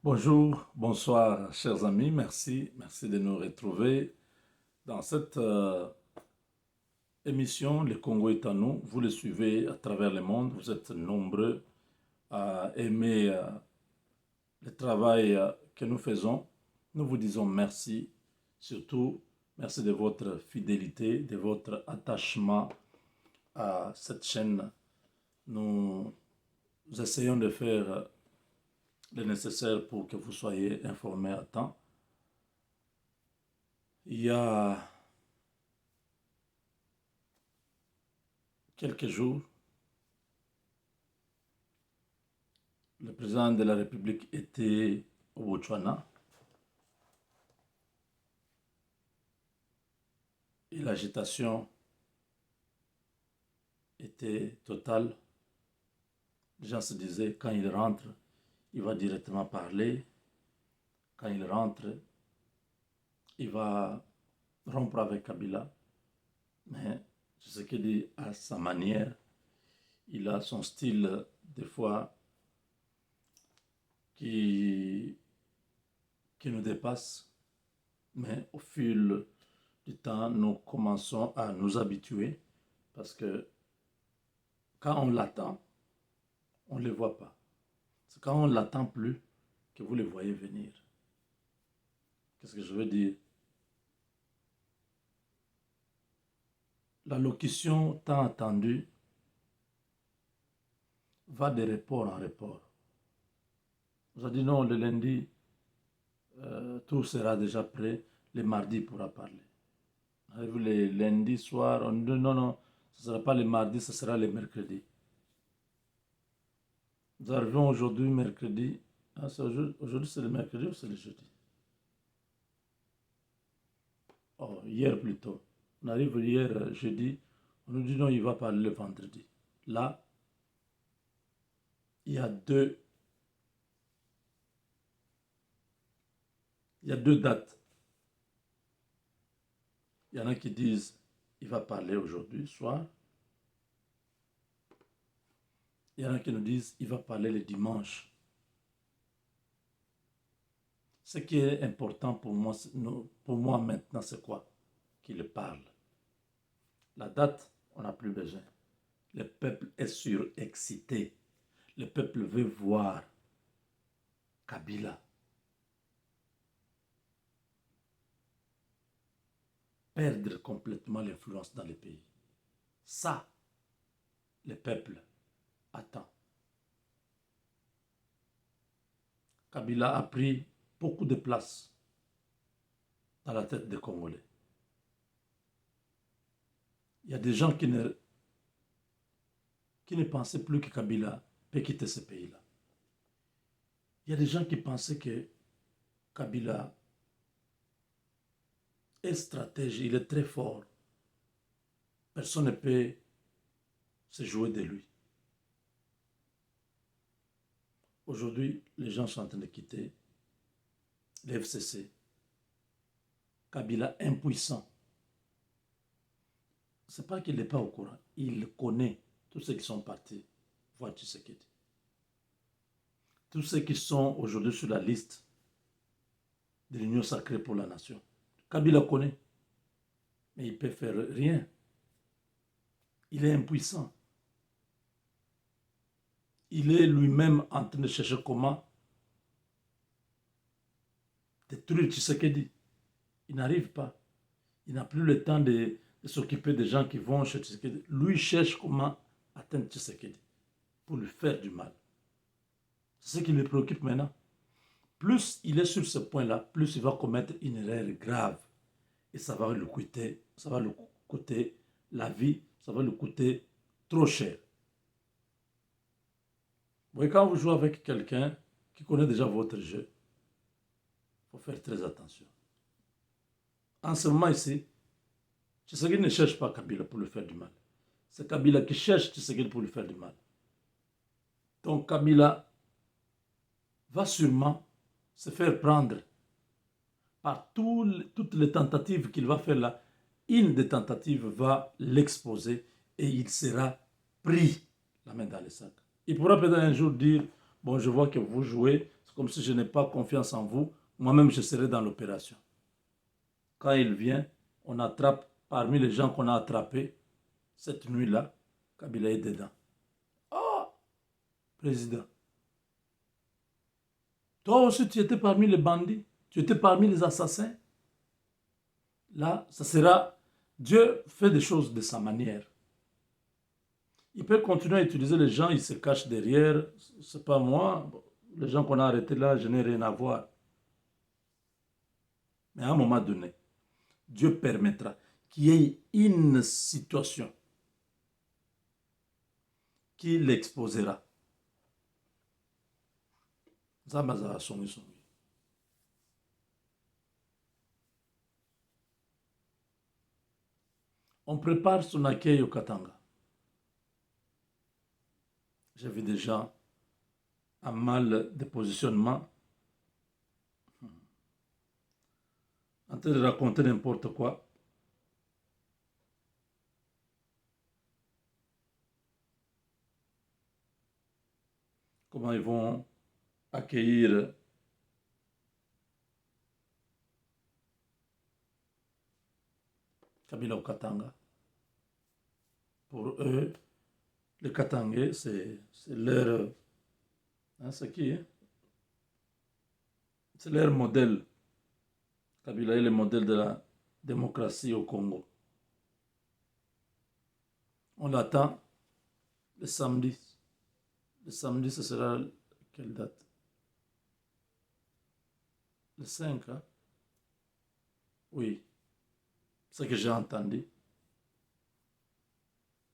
Bonjour, bonsoir, chers amis. Merci de nous retrouver dans cette émission. Le Congo est à nous. Vous le suivez à travers le monde. Vous êtes nombreux à aimer le travail que nous faisons. Nous vous disons merci. Surtout, merci de votre fidélité, de votre attachement à cette chaîne. Nous essayons de faire le nécessaire pour que vous soyez informés à temps. Il y a quelques jours, le président de la République était au Botswana et l'agitation était totale. Les gens se disaient, quand il rentre, il va directement parler. Quand il rentre, il va rompre avec Kabila. Mais ce qu'il dit à sa manière, il a son style des fois qui nous dépasse. Mais au fil du temps, nous commençons à nous habituer parce que quand on l'attend, on ne le voit pas. C'est quand on ne l'attend plus que vous le voyez venir. Qu'est-ce que je veux dire? La locution tant attendue va de report en report. On a dit non, le lundi, tout sera déjà prêt. Le mardi, il pourra parler. Arrive le lundi soir, on dit non, non, ce ne sera pas le mardi, ce sera le mercredi. Nous arrivons aujourd'hui, mercredi. Ah, aujourd'hui, c'est le mercredi ou c'est le jeudi? Oh, hier plutôt. On arrive hier, jeudi. On nous dit non, il va parler le vendredi. Là, il y a deux dates. Il y en a qui disent il va parler aujourd'hui soir. Il y en a qui nous disent il va parler le dimanche. Ce qui est important pour moi maintenant, c'est quoi? Qu'il parle. La date, on n'a plus besoin. Le peuple est surexcité. Le peuple veut voir Kabila perdre complètement l'influence dans le pays. Ça, le peuple attend. Kabila a pris beaucoup de place dans la tête des Congolais. Il y a des gens qui ne pensaient plus que Kabila peut quitter ce pays-là. Il y a des gens qui pensaient que Kabila est stratège, il est très fort. Personne ne peut se jouer de lui. Aujourd'hui, les gens sont en train de quitter le FCC. Kabila impuissant. Ce n'est pas qu'il n'est pas au courant. Il connaît tous ceux qui sont partis voir Tshisekedi. Tous ceux qui sont aujourd'hui sur la liste de l'Union sacrée pour la nation. Kabila connaît. Mais il ne peut faire rien. Il est impuissant. Il est lui-même en train de chercher comment détruire Tshisekedi. Il n'arrive pas. Il n'a plus le temps de s'occuper des gens qui vont chez Tshisekedi. Lui cherche comment atteindre Tshisekedi pour lui faire du mal. C'est ce qui le préoccupe maintenant. Plus il est sur ce point-là, plus il va commettre une erreur grave. Et ça va lui coûter la vie, ça va lui coûter trop cher. Vous voyez, quand vous jouez avec quelqu'un qui connaît déjà votre jeu, il faut faire très attention. En ce moment ici, Tshisekedi ne cherche pas Kabila pour lui faire du mal. C'est Kabila qui cherche Tshisekedi pour lui faire du mal. Donc Kabila va sûrement se faire prendre par toutes les tentatives qu'il va faire là. Une des tentatives va l'exposer et il sera pris la main dans le sac. Il pourra peut-être un jour dire bon, je vois que vous jouez, c'est comme si je n'ai pas confiance en vous, moi-même je serai dans l'opération. Quand il vient, on attrape parmi les gens qu'on a attrapés cette nuit-là, Kabila est dedans. Oh, président, toi aussi tu étais parmi les bandits, tu étais parmi les assassins. Là, ça sera... Dieu fait des choses de sa manière. Il peut continuer à utiliser les gens, il se cache derrière. C'est pas moi. Les gens qu'on a arrêtés là, je n'ai rien à voir. Mais à un moment donné, Dieu permettra qu'il y ait une situation qui l'exposera. On prépare son accueil au Katanga. J'ai vu des gens à mal de positionnement en train de raconter n'importe quoi. Comment ils vont accueillir Kabila au Katanga. Pour eux, les Katangais, c'est leur... Hein, c'est qui hein? C'est leur modèle. Kabila est le modèle de la démocratie au Congo. On l'attend le samedi. Le samedi, ce sera quelle date? Le 5, hein? Oui, c'est ce que j'ai entendu.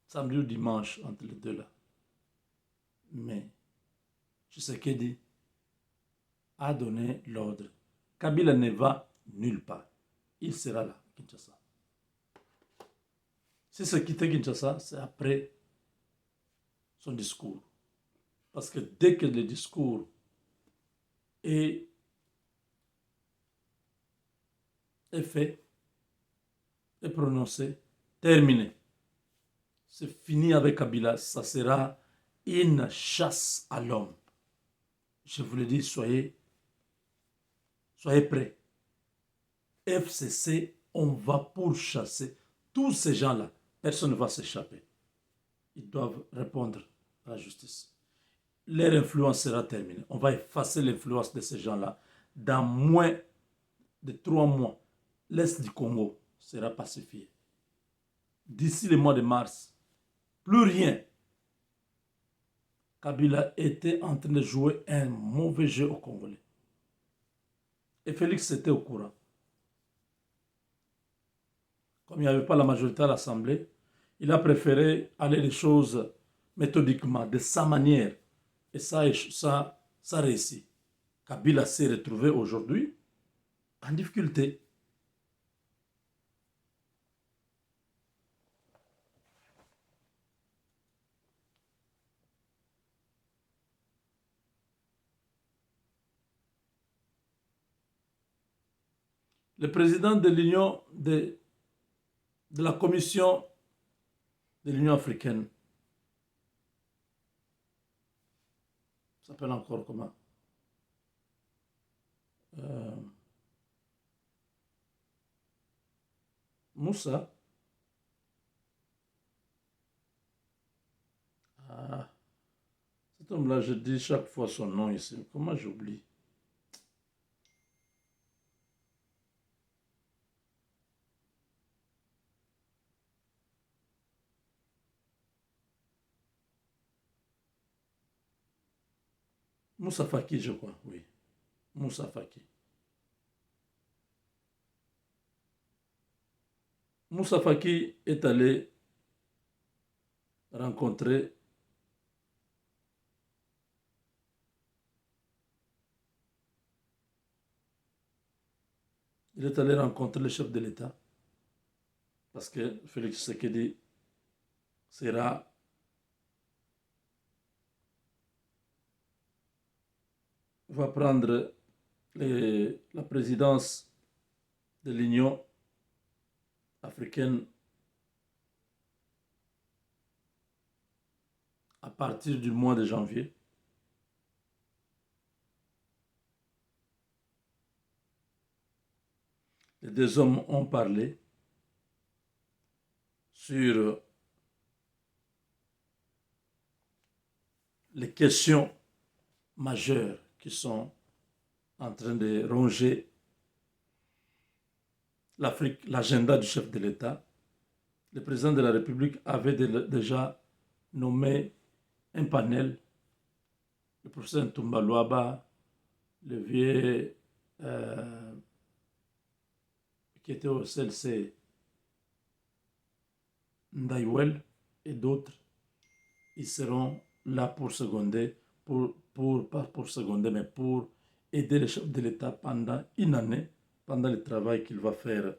Samedi ou dimanche, entre les deux là. Mais Tshisekedi a donné l'ordre. Kabila ne va nulle part. Il sera là, Kinshasa. Si c'est quitter Kinshasa, c'est après son discours. Parce que dès que le discours est fait, est prononcé, terminé. C'est fini avec Kabila. Ça sera une chasse à l'homme. Je vous le dis, soyez prêts. FCC, on va pourchasser tous ces gens-là. Personne ne va s'échapper. Ils doivent répondre à la justice. Leur influence sera terminée. On va effacer l'influence de ces gens-là. Dans moins de 3 mois, l'Est du Congo sera pacifié. D'ici le mois de mars, plus rien. Kabila était en train de jouer un mauvais jeu au Congolais. Et Félix était au courant. Comme il n'y avait pas la majorité à l'Assemblée, il a préféré aller les choses méthodiquement, de sa manière. Et ça réussit. Kabila s'est retrouvé aujourd'hui en difficulté. Le président de l'Union de la Commission de l'Union africaine s'appelle encore comment euh, Moussa. Ah, cet homme-là, je dis chaque fois son nom ici. Comment j'oublie? Moussa Faki, je crois, oui. Moussa Faki. Moussa Faki est allé rencontrer le chef de l'État parce que Félix Tshisekedi va prendre la présidence de l'Union africaine à partir du mois de janvier. les deux hommes ont parlé sur les questions majeures qui sont en train de ronger l'Afrique, l'agenda du chef de l'État. Le président de la République avait déjà nommé un panel, le professeur Ntumba Luaba, le vieux qui était au CLC Ndaïwel et d'autres. Ils seront là pour seconder, pas pour seconder, mais pour aider le chef de l'État pendant une année, pendant le travail qu'il va faire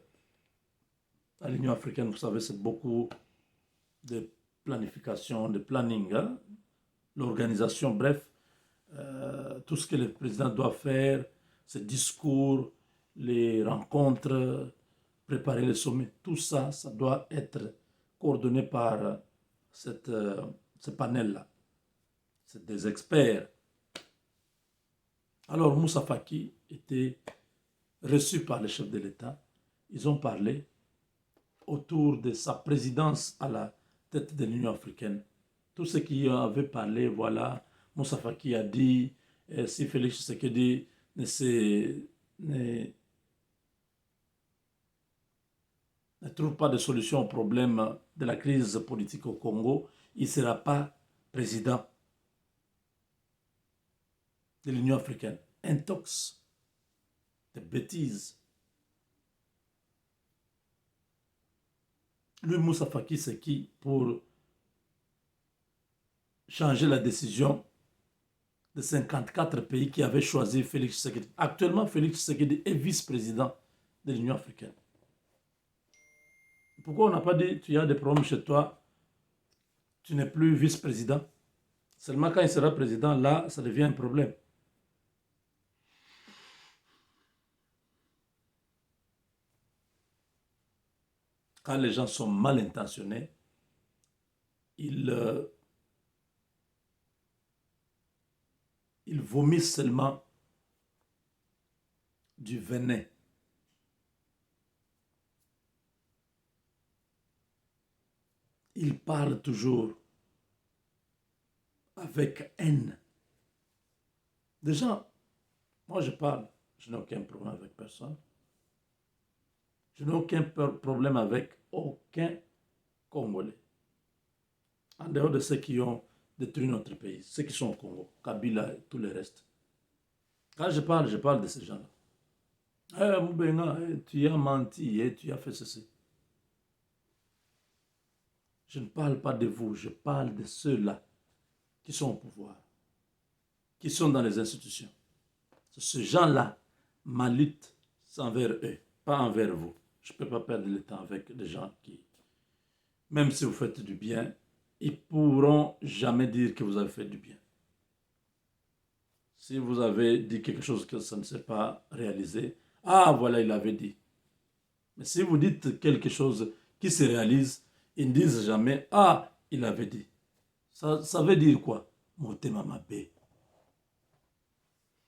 à l'Union africaine. Vous savez, c'est beaucoup de planification, de planning, hein? L'organisation, bref, tout ce que le président doit faire, ses discours, les rencontres, préparer les sommets, tout ça, ça doit être coordonné par ce panel-là. C'est des experts. Alors Moussa Faki était reçu par le chef de l'État. Ils ont parlé autour de sa présidence à la tête de l'Union africaine. Tous ceux qui avaient parlé, voilà, Moussa Faki a dit, si Félix Tshisekedi ne trouve pas de solution au problème de la crise politique au Congo, il ne sera pas président de l'Union africaine. Intox, de bêtises. Lui, Moussa Faki, c'est qui pour changer la décision de 54 pays qui avaient choisi Félix Tshisekedi. Actuellement, Félix Tshisekedi est vice-président de l'Union africaine. Pourquoi on n'a pas dit tu as des problèmes chez toi, tu n'es plus vice-président? Seulement quand il sera président, là, ça devient un problème. Quand les gens sont mal intentionnés, ils vomissent seulement du venin. Ils parlent toujours avec haine. Déjà, moi je parle, je n'ai aucun problème avec personne. Je n'ai aucun problème avec aucun Congolais. En dehors de ceux qui ont détruit notre pays, ceux qui sont au Congo, Kabila et tout le reste. Quand je parle de ces gens-là. Moubenga, tu as menti, tu as fait ceci. Je ne parle pas de vous, je parle de ceux-là qui sont au pouvoir, qui sont dans les institutions. Ces gens-là, ma lutte, c'est envers eux, pas envers vous. Je ne peux pas perdre le temps avec des gens qui, même si vous faites du bien, ils ne pourront jamais dire que vous avez fait du bien. Si vous avez dit quelque chose que ça ne s'est pas réalisé, ah voilà, il avait dit. Mais si vous dites quelque chose qui se réalise, ils ne disent jamais, ah, il avait dit. Ça veut dire quoi? Motema Mabe.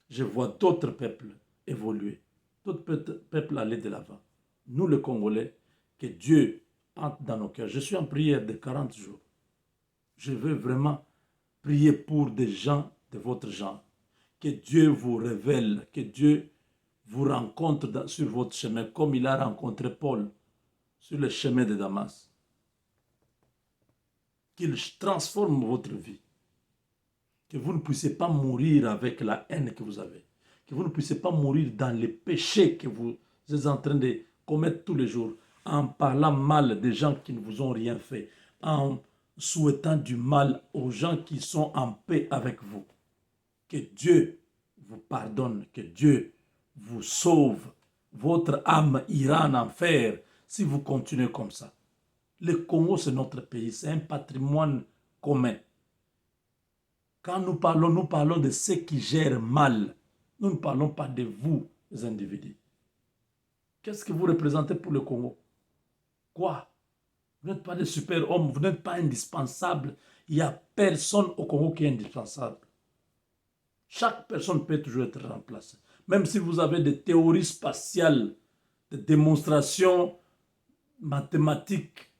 Je vois d'autres peuples évoluer, d'autres peuples aller de l'avant. Nous, les Congolais, que Dieu entre dans nos cœurs. Je suis en prière de 40 jours. Je veux vraiment prier pour des gens de votre genre. Que Dieu vous révèle, que Dieu vous rencontre sur votre chemin, comme il a rencontré Paul sur le chemin de Damas. Qu'il transforme votre vie. Que vous ne puissiez pas mourir avec la haine que vous avez. Que vous ne puissiez pas mourir dans les péchés que vous êtes en train de commettre tous les jours, en parlant mal des gens qui ne vous ont rien fait, en souhaitant du mal aux gens qui sont en paix avec vous. Que Dieu vous pardonne, que Dieu vous sauve. Votre âme ira en enfer si vous continuez comme ça. Le Congo, c'est notre pays, c'est un patrimoine commun. Quand nous parlons de ceux qui gèrent mal. Nous ne parlons pas de vous, les individus. Qu'est-ce que vous représentez pour le Congo? Quoi? Vous n'êtes pas des super-hommes, vous n'êtes pas indispensables. Il n'y a personne au Congo qui est indispensable. Chaque personne peut toujours être remplacée. Même si vous avez des théories spatiales des démonstrations mathématiques,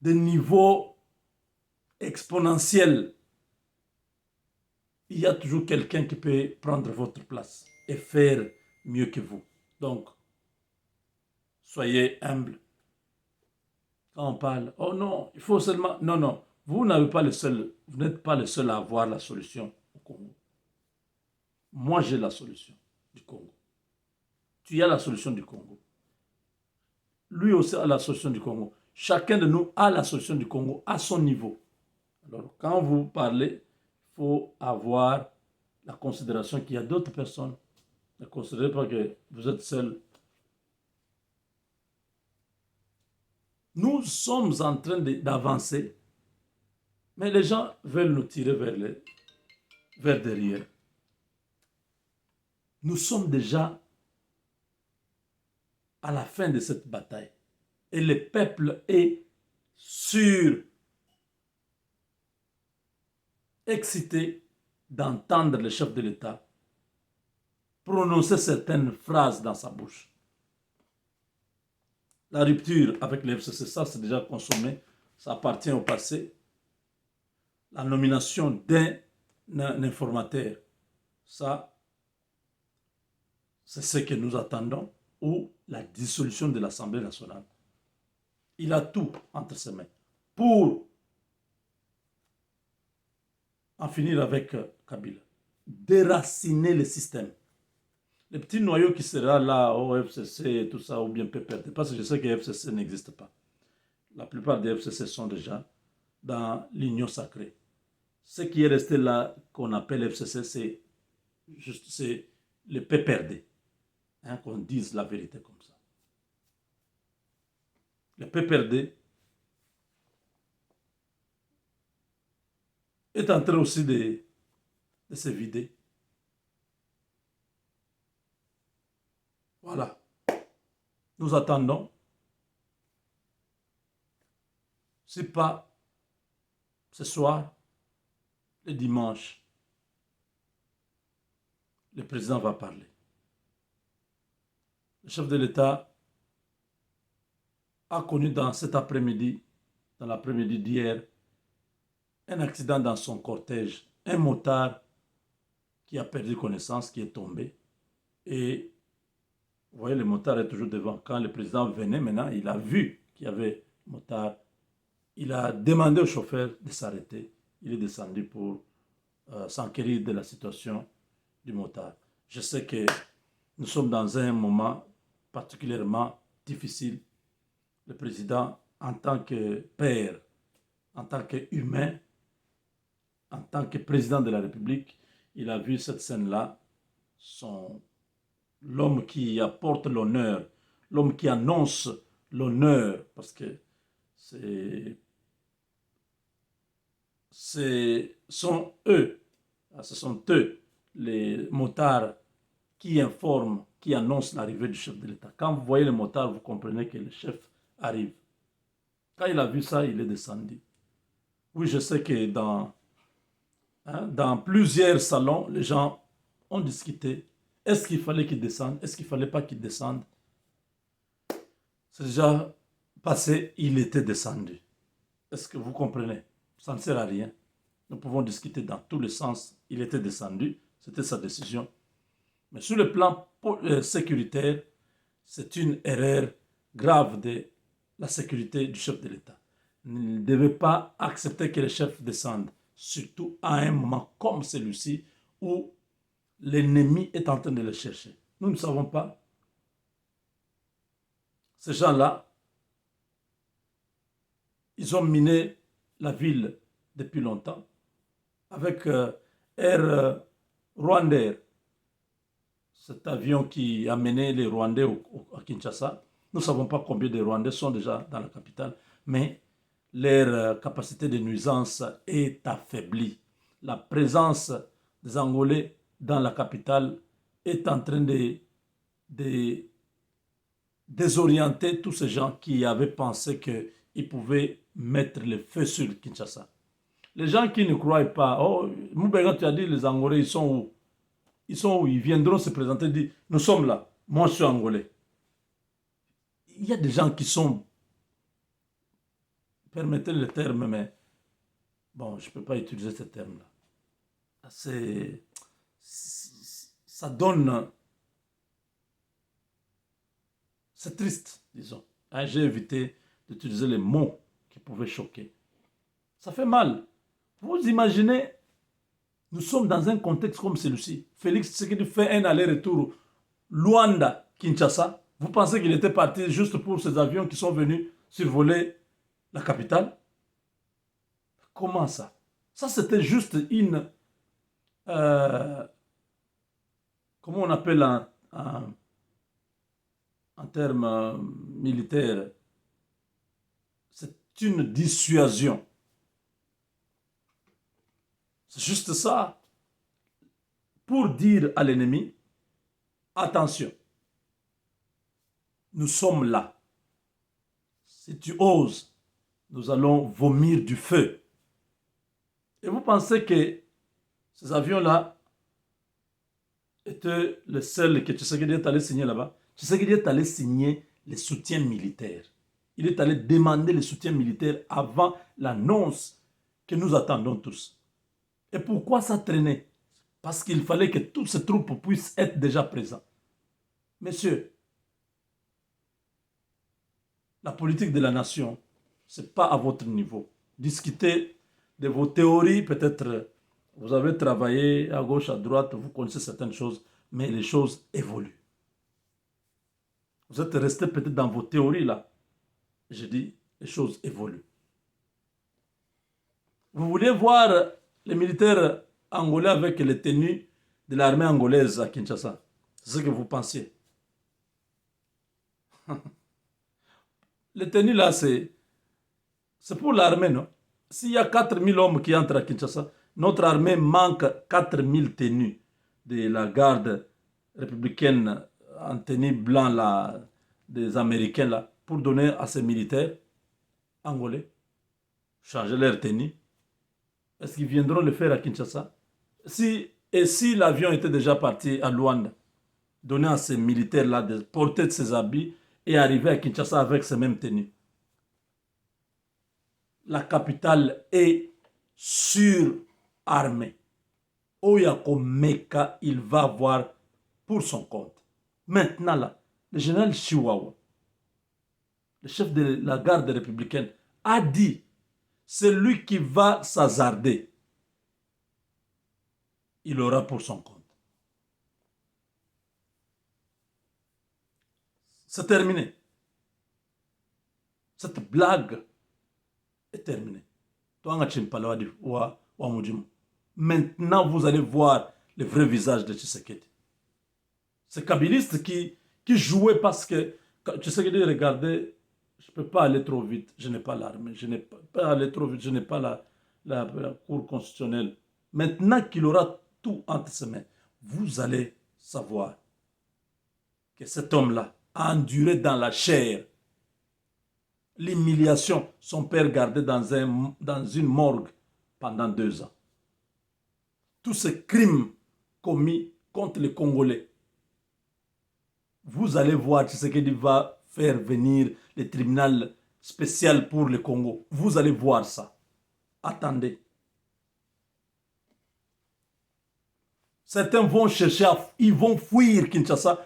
de niveau exponentiel, il y a toujours quelqu'un qui peut prendre votre place et faire mieux que vous. Donc, soyez humble. Quand on parle, oh non, il faut seulement... Non, non, vous n'êtes pas le seul à avoir la solution au Congo. Moi, j'ai la solution du Congo. Tu as la solution du Congo. Lui aussi a la solution du Congo. Chacun de nous a la solution du Congo à son niveau. Alors, quand vous parlez, il faut avoir la considération qu'il y a d'autres personnes. Ne considérez pas que vous êtes seul. Nous sommes en train d'avancer, mais les gens veulent nous tirer vers derrière. Nous sommes déjà à la fin de cette bataille. Et le peuple est excité d'entendre le chef de l'État prononcer certaines phrases dans sa bouche. La rupture avec le FCC, ça c'est déjà consommé, ça appartient au passé. La nomination d'un informateur, ça c'est ce que nous attendons, ou la dissolution de l'Assemblée nationale. Il a tout entre ses mains pour en finir avec Kabila, déraciner le système. Le petit noyau qui sera là au FCC et tout ça, ou bien PPRD, parce que je sais que le FCC n'existe pas. La plupart des FCC sont déjà dans l'union sacrée. Ce qui est resté là, qu'on appelle FCC, c'est le PPRD. Hein, qu'on dise la vérité comme ça. Le PPRD est en train aussi de se vider. Voilà. Nous attendons. Si pas ce soir, le dimanche, le président va parler. Le chef de l'État a connu dans cet après-midi, dans l'après-midi d'hier, un accident dans son cortège. Un motard qui a perdu connaissance, qui est tombé. Et vous voyez, le motard est toujours devant. Quand le président venait maintenant, il a vu qu'il y avait un motard. Il a demandé au chauffeur de s'arrêter. Il est descendu pour s'enquérir de la situation du motard. Je sais que nous sommes dans un moment particulièrement difficile. Le président, en tant que père, en tant qu'humain, en tant que président de la République, il a vu cette scène-là, l'homme qui apporte l'honneur, l'homme qui annonce l'honneur, parce que ce sont eux les motards qui informent, qui annoncent l'arrivée du chef de l'État. Quand vous voyez le motard, vous comprenez que le chef arrive. Quand il a vu ça, il est descendu. Oui, je sais que dans plusieurs salons, les gens ont discuté. Est-ce qu'il fallait qu'il descende? Est-ce qu'il ne fallait pas qu'il descende? C'est déjà passé, il était descendu. Est-ce que vous comprenez? Ça ne sert à rien. Nous pouvons discuter dans tous les sens. Il était descendu, c'était sa décision. Mais sur le plan sécuritaire, c'est une erreur grave de la sécurité du chef de l'État. Il ne devait pas accepter que le chef descende, surtout à un moment comme celui-ci où l'ennemi est en train de le chercher. Nous ne savons pas. Ces gens-là, ils ont miné la ville depuis longtemps avec Air Rwandais, cet avion qui a mené les Rwandais à Kinshasa. Nous ne savons pas combien de Rwandais sont déjà dans la capitale, mais leur capacité de nuisance est affaiblie. La présence des Angolais dans la capitale est en train de désorienter tous ces gens qui avaient pensé qu'ils pouvaient mettre le feu sur Kinshasa. Les gens qui ne croient pas, oh, Moubega, tu as dit les Angolais, ils sont où? Ils sont où? Ils viendront se présenter et dire, nous sommes là, moi je suis angolais. Il y a des gens qui sont, permettez le terme, mais bon, je ne peux pas utiliser ce terme-là. Ça donne, c'est triste, disons. Hein, j'ai évité d'utiliser les mots qui pouvaient choquer. Ça fait mal. Vous imaginez, nous sommes dans un contexte comme celui-ci. Félix Tshisekedi fait un aller-retour Luanda-Kinshasa. Vous pensez qu'il était parti juste pour ces avions qui sont venus survoler la capitale? Comment ça? Ça, c'était juste une... comment on appelle en termes militaires? C'est une dissuasion. C'est juste ça. Pour dire à l'ennemi, attention, nous sommes là. Si tu oses, nous allons vomir du feu. Et vous pensez que ces avions-là étaient les seuls que Tshisekedi est allé signer là-bas? Tshisekedi est allé signer les soutiens militaires. Il est allé demander les soutiens militaires avant l'annonce que nous attendons tous. Et pourquoi ça traînait? Parce qu'il fallait que toutes ces troupes puissent être déjà présentes. Messieurs, la politique de la nation, ce n'est pas à votre niveau. Discutez de vos théories, peut-être vous avez travaillé à gauche, à droite, vous connaissez certaines choses, mais les choses évoluent. Vous êtes resté peut-être dans vos théories là. Je dis, les choses évoluent. Vous voulez voir les militaires angolais avec les tenues de l'armée angolaise à Kinshasa? C'est ce que vous pensiez. Les tenues là, c'est pour l'armée, non? S'il y a 4000 hommes qui entrent à Kinshasa, notre armée manque 4000 tenues de la garde républicaine en tenue blanc là, des Américains là, pour donner à ces militaires angolais, changer leur tenue. Est-ce qu'ils viendront le faire à Kinshasa? Et si l'avion était déjà parti à Luanda, donner à ces militaires-là de porter ses habits et arriver à Kinshasa avec ces mêmes tenues? La capitale est surarmée. Oyako Meka, il va voir pour son compte. Maintenant, là, le général Chihuahua, le chef de la garde républicaine, a dit, c'est lui qui va s'hasarder. Il aura pour son compte. C'est terminé. Cette blague est terminée. Maintenant, vous allez voir le vrai visage de Tshisekedi. C'est Kabiliste qui jouait parce que Tshisekedi regardait, je ne peux pas aller trop vite, je n'ai pas l'armée, je n'ai pas aller trop vite, je n'ai pas la Cour constitutionnelle. Maintenant qu'il aura tout entre ses mains, vous allez savoir que cet homme-là a enduré dans la chair l'humiliation, son père gardé dans une morgue pendant 2 ans. Tous ces crimes commis contre les Congolais. Vous allez voir ce qu'il va faire venir le tribunal spécial pour le Congo. Vous allez voir ça. Attendez. Certains vont chercher, ils vont fuir Kinshasa,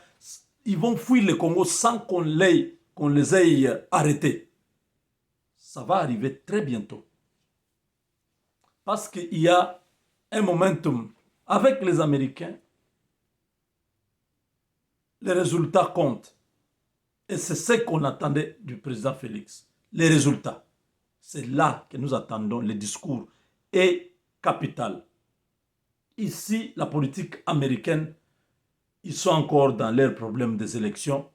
ils vont fuir le Congo sans qu'on les ait arrêtés. Ça va arriver très bientôt. Parce qu'il y a un momentum avec les Américains. Les résultats comptent. Et c'est ce qu'on attendait du président Félix. Les résultats. C'est là que nous attendons. Le discours est capital. Ici, la politique américaine, ils sont encore dans leurs problèmes des élections.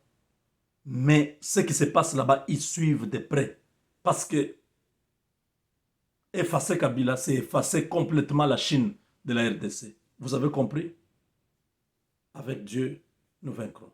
Mais ce qui se passe là-bas, ils suivent de près. Parce que effacer Kabila, c'est effacer complètement la Chine de la RDC. Vous avez compris? Avec Dieu, nous vaincrons.